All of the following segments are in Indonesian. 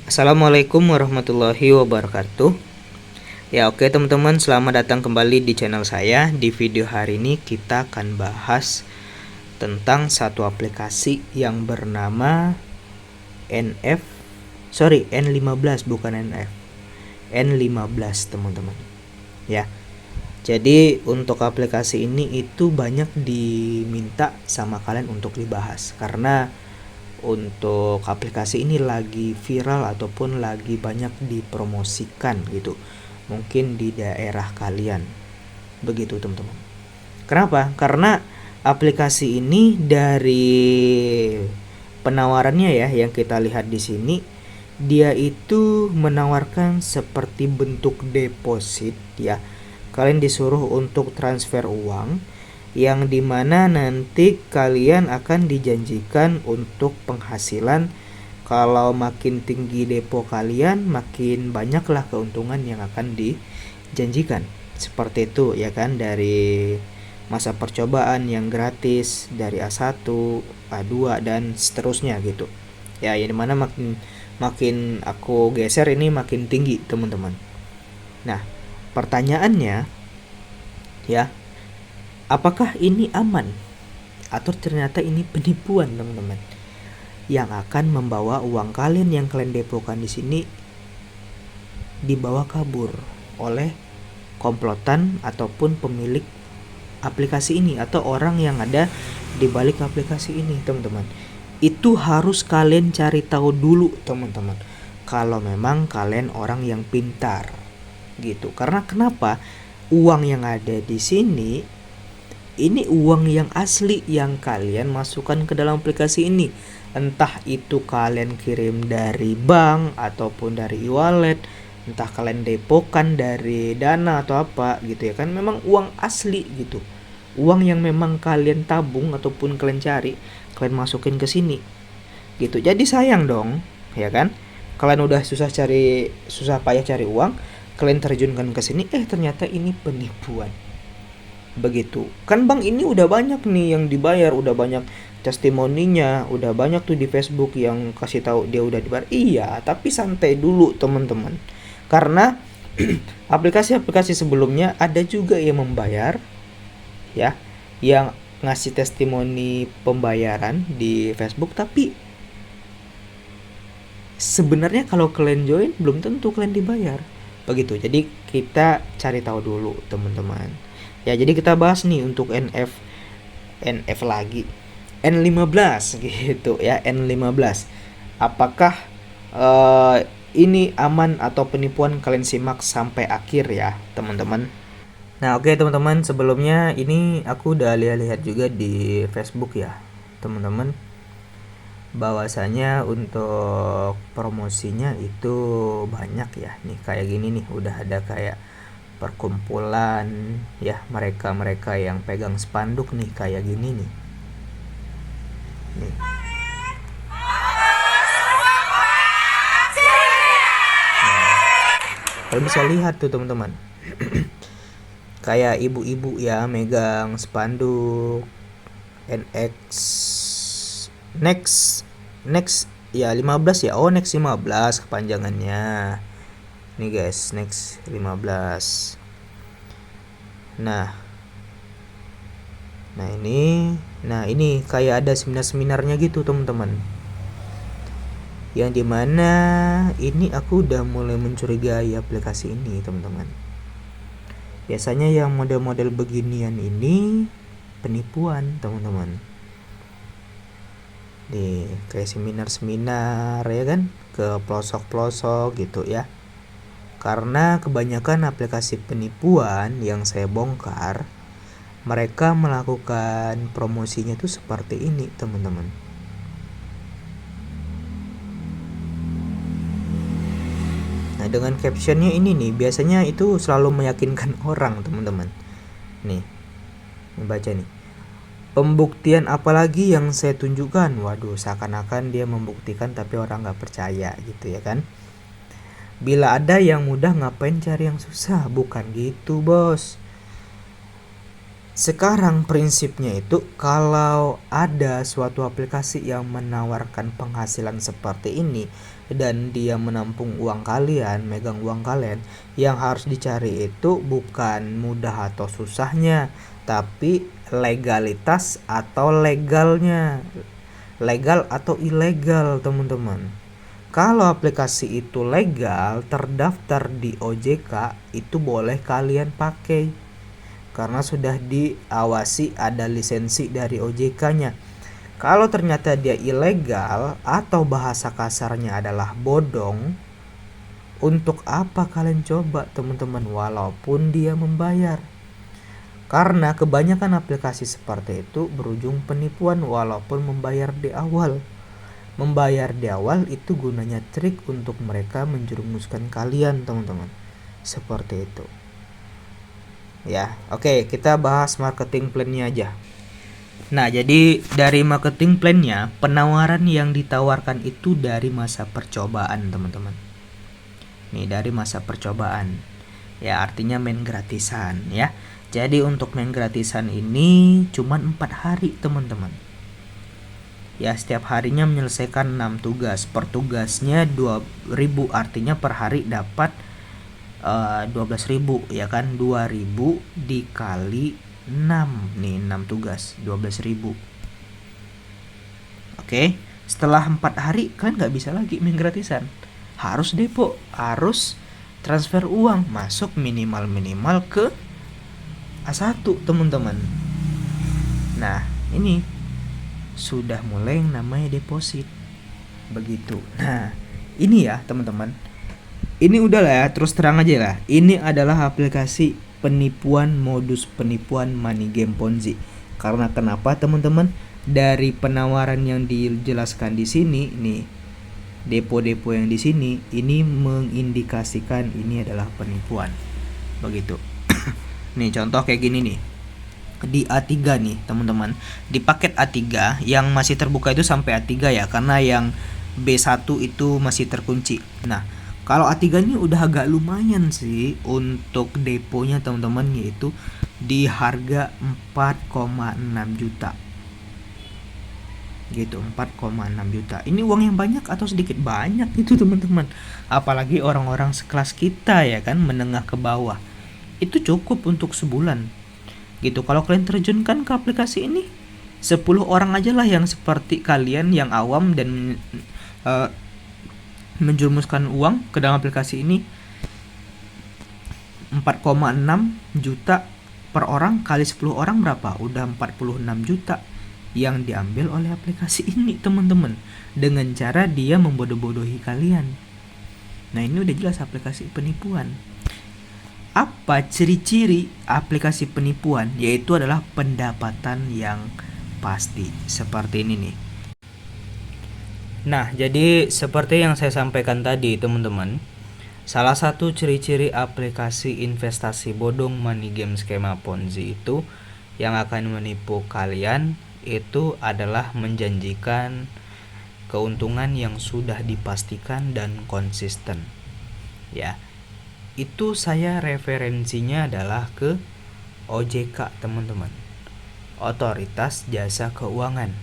Assalamualaikum warahmatullahi wabarakatuh. Ya oke teman-teman, selamat datang kembali di channel saya. Di video hari ini kita akan bahas tentang satu aplikasi yang bernama N15, bukan N15 teman-teman. Ya. Jadi untuk aplikasi ini itu banyak diminta sama kalian untuk dibahas karena untuk aplikasi ini lagi viral ataupun lagi banyak dipromosikan gitu, mungkin di daerah kalian begitu teman-teman. Kenapa? Karena aplikasi ini dari penawarannya ya yang kita lihat di sini, dia itu menawarkan seperti bentuk deposit ya. Kalian disuruh untuk transfer uang yang dimana nanti kalian akan dijanjikan untuk penghasilan. Kalau makin tinggi depo kalian, makin banyaklah keuntungan yang akan dijanjikan. Seperti itu ya kan, dari masa percobaan yang gratis dari A1, A2 dan seterusnya gitu. Ya, yang dimana makin aku geser ini makin tinggi teman-teman. Nah, pertanyaannya ya, apakah ini aman atau ternyata ini penipuan teman-teman, yang akan membawa uang kalian yang kalian depokan di sini dibawa kabur oleh komplotan ataupun pemilik aplikasi ini atau orang yang ada di balik aplikasi ini teman-teman. Itu harus kalian cari tahu dulu teman-teman, kalau memang kalian orang yang pintar gitu. Karena kenapa? Uang yang ada di sini ini uang yang asli yang kalian masukkan ke dalam aplikasi ini. Entah itu kalian kirim dari bank ataupun dari e-wallet, entah kalian depokan dari Dana atau apa gitu ya kan, memang uang asli gitu. Uang yang memang kalian tabung ataupun kalian cari, kalian masukin ke sini gitu. Jadi sayang dong ya kan, kalian udah susah payah cari uang, kalian terjunkan ke sini, ternyata ini penipuan begitu kan. Bank ini udah banyak nih yang dibayar, udah banyak testimoninya, udah banyak tuh di Facebook yang kasih tahu dia udah dibayar. Iya, tapi santai dulu teman-teman, karena aplikasi-aplikasi sebelumnya ada juga yang membayar ya, yang ngasih testimoni pembayaran di Facebook, tapi sebenarnya kalau kalian join belum tentu kalian dibayar begitu. Jadi kita cari tahu dulu teman-teman. Ya, jadi kita bahas nih untuk NF lagi. N15 gitu ya, N15. Apakah ini aman atau penipuan? Kalian simak sampai akhir ya, teman-teman. Nah, oke teman-teman, sebelumnya ini aku udah lihat-lihat juga di Facebook ya, teman-teman. Bahwasanya untuk promosinya itu banyak ya. Nih kayak gini nih, udah ada kayak perkumpulan ya, mereka yang pegang spanduk nih kayak gini nih. Nah, kalian bisa lihat tuh teman-teman. Kayak ibu-ibu ya megang spanduk NX next ya 15 ya. Oh, next 15 kepanjangannya. Nih guys, next 15. Nah ini kayak ada seminar-seminarnya gitu teman-teman. Yang dimana ini aku udah mulai mencurigai aplikasi ini teman-teman. Biasanya yang model-model beginian ini penipuan teman-teman. Nih kayak seminar-seminar ya kan, ke pelosok-pelosok gitu ya. Karena kebanyakan aplikasi penipuan yang saya bongkar, mereka melakukan promosinya tuh seperti ini teman-teman. Nah, dengan captionnya ini nih, biasanya itu selalu meyakinkan orang teman-teman. Nih baca nih, pembuktian apalagi yang saya tunjukkan. Waduh, seakan-akan dia membuktikan tapi orang gak percaya gitu ya kan. Bila ada yang mudah, ngapain cari yang susah? Bukan gitu bos. Sekarang prinsipnya itu, kalau ada suatu aplikasi yang menawarkan penghasilan seperti ini, dan dia menampung uang kalian, megang uang kalian, yang harus dicari itu bukan mudah atau susahnya, tapi legalitas atau legalnya. Legal atau ilegal, teman-teman. Kalau aplikasi itu legal, terdaftar di OJK, itu boleh kalian pakai. Karena sudah diawasi, ada lisensi dari OJK-nya. Kalau ternyata dia ilegal atau bahasa kasarnya adalah bodong, untuk apa kalian coba, teman-teman, walaupun dia membayar? Karena kebanyakan aplikasi seperti itu berujung penipuan walaupun membayar di awal. Membayar di awal itu gunanya trik untuk mereka menjerumuskan kalian, teman-teman. Seperti itu. Ya, oke, kita bahas marketing plan-nya aja. Nah, jadi dari marketing plan-nya, penawaran yang ditawarkan itu dari masa percobaan, teman-teman. Nih, dari masa percobaan. Ya, artinya main gratisan, ya. Jadi untuk main gratisan ini cuma 4 hari, teman-teman. Ya, setiap harinya menyelesaikan 6 tugas. Per tugasnya 2.000, artinya per hari dapat 12.000, ya kan. 2.000 dikali 6 nih, 6 tugas 12.000. Oke, setelah 4 hari kalian nggak bisa lagi main gratisan, harus depo, harus transfer uang masuk minimal ke A1, teman-teman. Nah, ini sudah mulai yang namanya deposit, begitu. Nah, ini ya, teman-teman, ini udahlah ya, terus terang aja lah, ini adalah aplikasi penipuan, modus penipuan money game Ponzi. Karena kenapa, teman-teman? Dari penawaran yang dijelaskan di sini nih, depo-depo yang di sini ini mengindikasikan ini adalah penipuan. Begitu. Nih contoh kayak gini nih. Di A3 nih, teman-teman. Di paket A3 yang masih terbuka itu sampai A3 ya, karena yang B1 itu masih terkunci. Nah, kalau A3 ini udah agak lumayan sih untuk deponya, teman-teman, yaitu di harga 4,6 juta. Gitu, 4,6 juta. Ini uang yang banyak atau sedikit? Banyak itu, teman-teman. Apalagi orang-orang sekelas kita ya kan, menengah ke bawah. Itu cukup untuk sebulan. Gitu. Kalau kalian terjunkan ke aplikasi ini, 10 orang aja lah yang seperti kalian yang awam dan menjerumuskan uang ke dalam aplikasi ini, 4,6 juta per orang kali 10 orang berapa? Udah 46 juta yang diambil oleh aplikasi ini, teman-teman, dengan cara dia membodoh-bodohi kalian. Nah, ini udah jelas aplikasi penipuan. Apa ciri-ciri aplikasi penipuan? Yaitu adalah pendapatan yang pasti. Seperti ini nih. Nah, jadi seperti yang saya sampaikan tadi, teman-teman, salah satu ciri-ciri aplikasi investasi bodong money game skema Ponzi itu yang akan menipu kalian itu adalah menjanjikan keuntungan yang sudah dipastikan dan konsisten. Ya, itu saya referensinya adalah ke OJK, teman-teman, Otoritas Jasa Keuangan.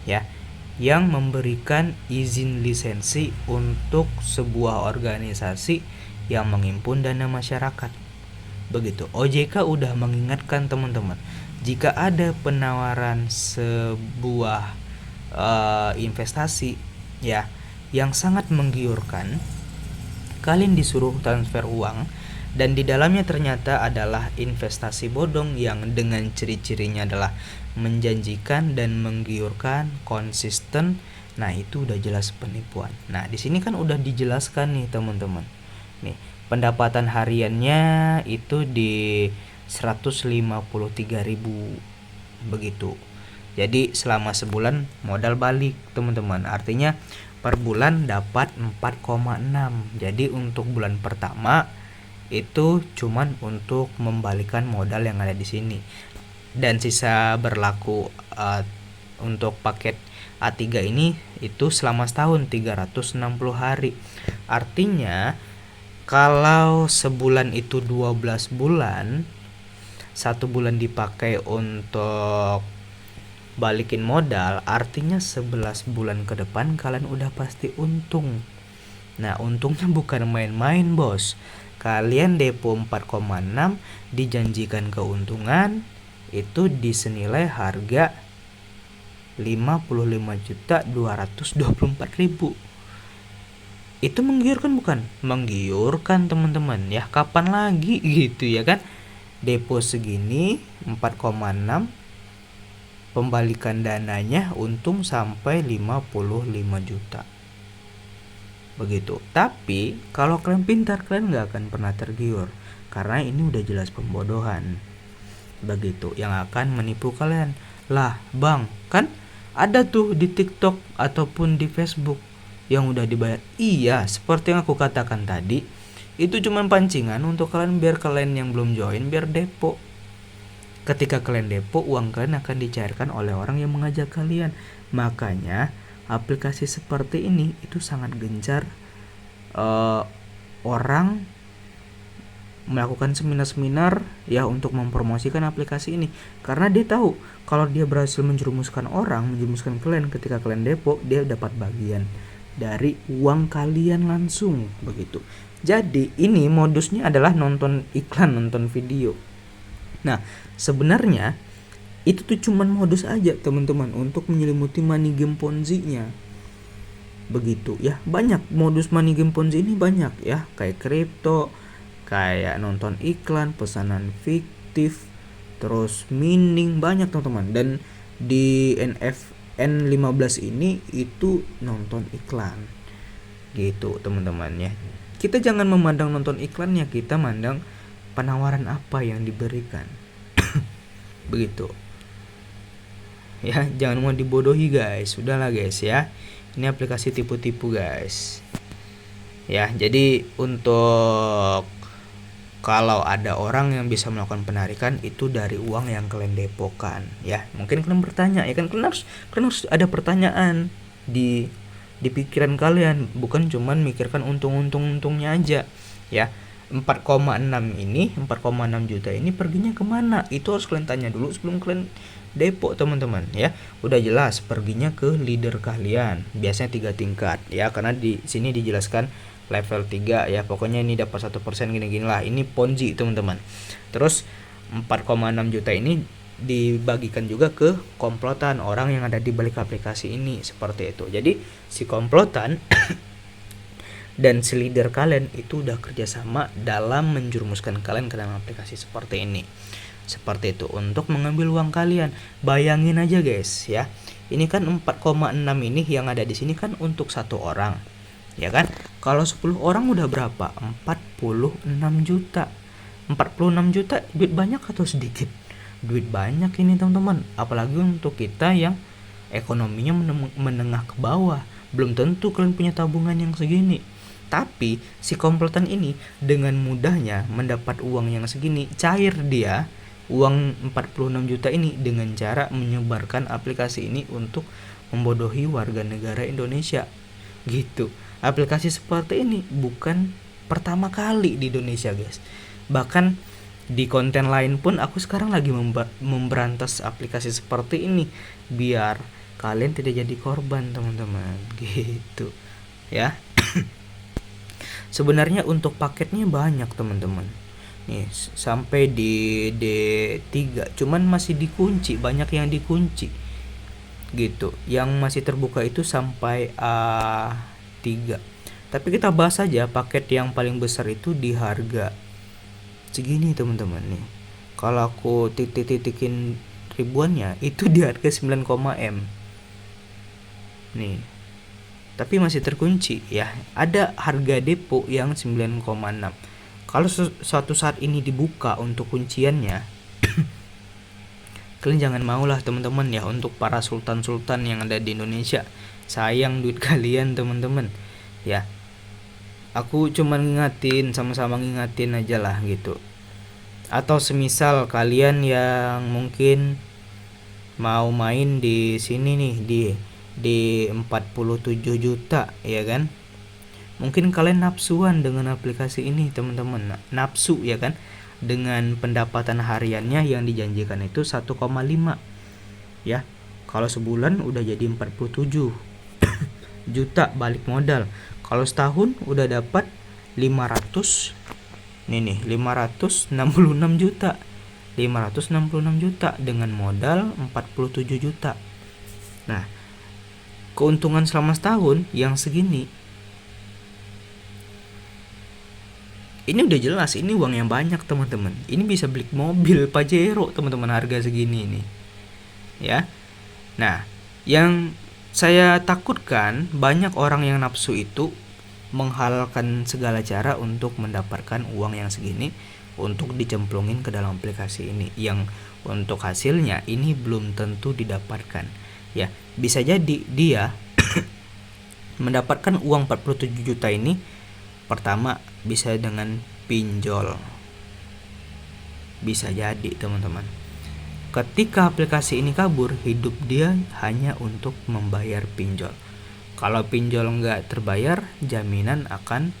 Ya, yang memberikan izin lisensi untuk sebuah organisasi yang menghimpun dana masyarakat. Begitu. OJK udah mengingatkan, teman-teman, jika ada penawaran sebuah investasi ya yang sangat menggiurkan, kalian disuruh transfer uang dan di dalamnya ternyata adalah investasi bodong yang dengan ciri-cirinya adalah menjanjikan dan menggiurkan, konsisten. Nah, itu udah jelas penipuan. Nah, di sini kan udah dijelaskan nih, teman-teman. Nih, pendapatan hariannya itu di 153.000 begitu. Jadi selama sebulan modal balik, teman-teman. Artinya per bulan dapat 4,6. Jadi untuk bulan pertama itu cuman untuk membalikan modal yang ada di sini. Dan sisa berlaku untuk paket A3 ini itu selama setahun, 360 hari. Artinya kalau sebulan itu 12 bulan, 1 bulan dipakai untuk balikin modal artinya 11 bulan ke depan kalian udah pasti untung. Nah, untungnya bukan main-main, Bos. Kalian depo 4,6 dijanjikan keuntungan itu disenilai harga 55.224.000. Itu menggiurkan bukan? Menggiurkan, teman-teman. Ya, kapan lagi gitu ya kan? Depo segini 4,6, pembalikan dananya untung sampai 55 juta. Begitu. Tapi kalau kalian pintar, kalian nggak akan pernah tergiur karena ini udah jelas pembodohan. Begitu, yang akan menipu kalian. Lah, Bang, kan ada tuh di TikTok ataupun di Facebook yang udah dibayar. Iya, seperti yang aku katakan tadi, itu cuma pancingan untuk kalian biar kalian yang belum join biar depo. Ketika kalian depo, uang kalian akan dicairkan oleh orang yang mengajak kalian. Makanya aplikasi seperti ini itu sangat gencar orang melakukan seminar-seminar ya untuk mempromosikan aplikasi ini, karena dia tahu kalau dia berhasil menjerumuskan kalian ketika kalian depo, dia dapat bagian dari uang kalian langsung begitu. Jadi ini modusnya adalah nonton iklan, nonton video. Nah, sebenarnya itu tuh cuman modus aja, teman-teman, untuk menyelimuti money game Ponzi-nya. Begitu ya. Banyak modus money game Ponzi ini, banyak ya, kayak kripto, kayak nonton iklan, pesanan fiktif, terus mining, banyak teman-teman. Dan di N15 ini itu nonton iklan. Gitu, teman-teman ya. Kita jangan memandang nonton iklannya, kita mandang penawaran apa yang diberikan. Begitu. Ya, jangan mau dibodohi guys. Udahlah guys ya. Ini aplikasi tipu-tipu guys. Ya, jadi untuk kalau ada orang yang bisa melakukan penarikan itu dari uang yang kalian depokan ya. Mungkin kalian bertanya ya kan, kalian harus ada pertanyaan di pikiran kalian, bukan cuman mikirkan untung-untungnya aja ya. 4,6 juta ini perginya kemana? Itu harus kalian tanya dulu sebelum kalian depo, teman-teman ya. Udah jelas perginya ke leader kalian, biasanya 3 tingkat ya, karena di sini dijelaskan level 3 ya. Pokoknya ini dapat 1% gini-gini lah. Ini Ponzi, teman-teman. Terus 4,6 juta ini dibagikan juga ke komplotan orang yang ada di balik aplikasi ini, seperti itu. Jadi si komplotan dan si leader kalian itu udah kerjasama dalam menjerumuskan kalian ke dalam aplikasi seperti ini. Seperti itu, untuk mengambil uang kalian. Bayangin aja guys ya. Ini kan 4,6 ini yang ada di sini kan untuk satu orang. Ya kan? Kalau 10 orang udah berapa? 46 juta. 46 juta duit banyak atau sedikit? Duit banyak ini, teman-teman. Apalagi untuk kita yang ekonominya menengah ke bawah. Belum tentu kalian punya tabungan yang segini. Tapi si komplotan ini dengan mudahnya mendapat uang yang segini, cair dia uang 46 juta ini dengan cara menyebarkan aplikasi ini untuk membodohi warga negara Indonesia. Gitu. Aplikasi seperti ini bukan pertama kali di Indonesia, guys. Bahkan di konten lain pun aku sekarang lagi memberantas aplikasi seperti ini biar kalian tidak jadi korban, teman-teman. Gitu. Ya. Sebenarnya untuk paketnya banyak, teman-teman. Nih, sampai di D3, cuman masih dikunci, banyak yang dikunci. Gitu. Yang masih terbuka itu sampai A3. Tapi kita bahas aja paket yang paling besar itu di harga segini, teman-teman nih. Kalau aku titik-titikin ribuannya itu di harga 9,M. Nih. Tapi masih terkunci ya. Ada harga depo yang 9,6. Kalau suatu saat ini dibuka untuk kunciannya, kalian jangan maulah, teman-teman ya, untuk para sultan-sultan yang ada di Indonesia. Sayang duit kalian, teman-teman. Ya. Aku cuma ngingatin, sama-sama ngingatin aja lah gitu. Atau semisal kalian yang mungkin mau main di sini nih di 47 juta ya kan, mungkin kalian nafsuan dengan aplikasi ini, teman-teman. Nafsu ya kan, dengan pendapatan hariannya yang dijanjikan itu 1,5 ya. Kalau sebulan udah jadi 47 juta balik modal. Kalau setahun udah dapat 500 nih 566 juta. 566 juta dengan modal 47 juta. Nah, keuntungan selama setahun yang segini. Ini udah jelas, ini uang yang banyak teman-teman. Ini bisa beli mobil Pajero teman-teman, harga segini ini. Ya. Nah, yang saya takutkan banyak orang yang nafsu itu menghalalkan segala cara untuk mendapatkan uang yang segini untuk dicemplungin ke dalam aplikasi ini, yang untuk hasilnya ini belum tentu didapatkan. Ya, bisa jadi dia mendapatkan uang 47 juta ini pertama bisa dengan pinjol. Bisa jadi teman-teman. Ketika aplikasi ini kabur, hidup dia hanya untuk membayar pinjol. Kalau pinjol nggak terbayar, jaminan akan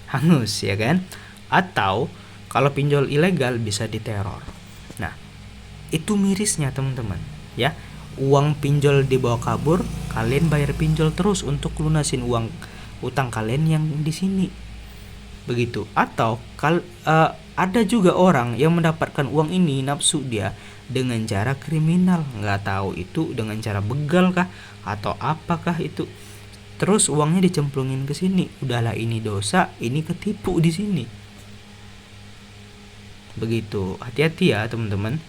hangus, ya kan? Atau kalau pinjol ilegal bisa diteror. Nah, itu mirisnya teman-teman, ya. Uang pinjol dibawa kabur, kalian bayar pinjol terus untuk lunasin uang utang kalian yang di sini. Begitu. Atau ada juga orang yang mendapatkan uang ini, nafsu dia dengan cara kriminal, nggak tahu itu dengan cara begal kah atau apakah itu. Terus uangnya dicemplungin ke sini. Udahlah ini dosa, ini ketipu di sini. Begitu. Hati-hati ya teman-teman.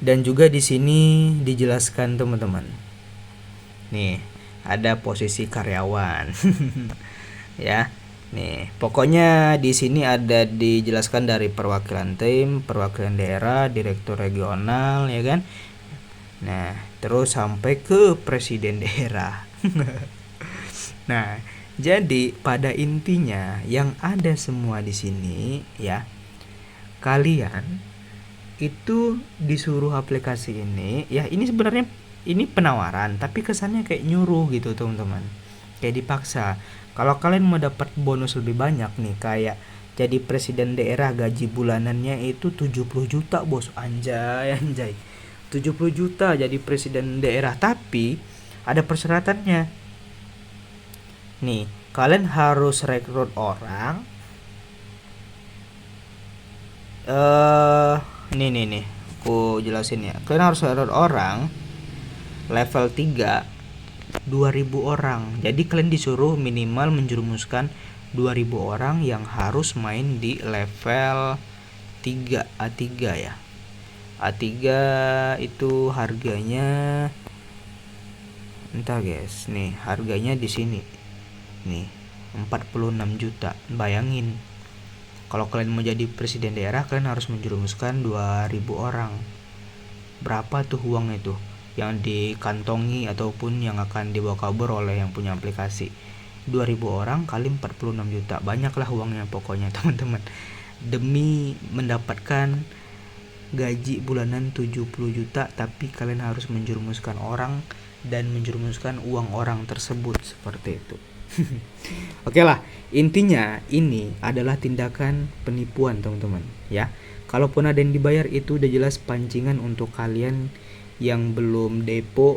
Dan juga di sini dijelaskan teman-teman. Nih, ada posisi karyawan. Ya. Nih, pokoknya di sini ada dijelaskan dari perwakilan tim, perwakilan daerah, direktur regional, ya kan? Nah, terus sampai ke presiden daerah. Nah, jadi pada intinya yang ada semua di sini ya, kalian itu disuruh aplikasi ini, ya ini sebenarnya ini penawaran, tapi kesannya kayak nyuruh gitu teman-teman, kayak dipaksa. Kalau kalian mau dapat bonus lebih banyak nih, kayak jadi presiden daerah gaji bulanannya itu 70 juta bos, anjay 70 juta jadi presiden daerah, tapi ada persyaratannya. Nih, kalian harus rekrut orang. Nih, aku jelasin ya. Kalian harus rekrut orang level 3 2.000 orang. Jadi kalian disuruh minimal menjerumuskan 2.000 orang yang harus main di level 3 A3 ya. A3 itu harganya entah guys, nih harganya di sini. Nih, 46 juta. Bayangin. Kalau kalian mau jadi presiden daerah, kalian harus menjerumuskan 2.000 orang. Berapa tuh uang itu yang dikantongi ataupun yang akan dibawa kabur oleh yang punya aplikasi? 2.000 orang kali 46 juta. Banyaklah uangnya pokoknya teman-teman. Demi mendapatkan gaji bulanan 70 juta, tapi kalian harus menjerumuskan orang dan menjerumuskan uang orang tersebut seperti itu. Oke lah, intinya ini adalah tindakan penipuan teman-teman ya. Kalaupun ada yang dibayar itu udah jelas pancingan untuk kalian yang belum depo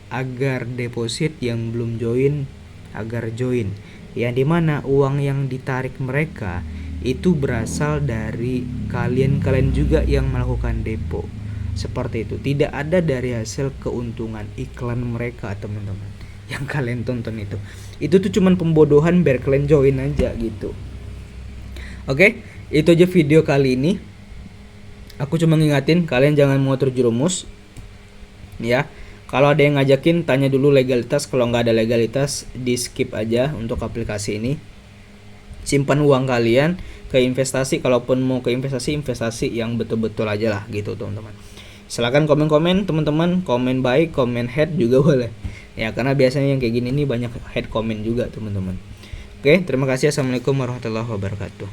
agar deposit, yang belum join agar join. Yang dimana uang yang ditarik mereka itu berasal dari kalian juga yang melakukan depo. Seperti itu. Tidak ada dari hasil keuntungan iklan mereka teman-teman yang kalian tonton itu. Itu tuh cuman pembodohan biar kalian join aja gitu. Oke, itu aja video kali ini. Aku cuma ngingatin kalian jangan mau terjerumus ya. Kalau ada yang ngajakin, tanya dulu legalitas. Kalau nggak ada legalitas, di skip aja untuk aplikasi ini. Simpan uang kalian ke investasi. Kalaupun mau ke investasi yang betul-betul aja lah gitu teman-teman. Silahkan komen-komen teman-teman. Komen baik, komen hate juga boleh ya, karena biasanya yang kayak gini nih banyak hate komen juga teman-teman. Oke, terima kasih. Assalamualaikum warahmatullahi wabarakatuh.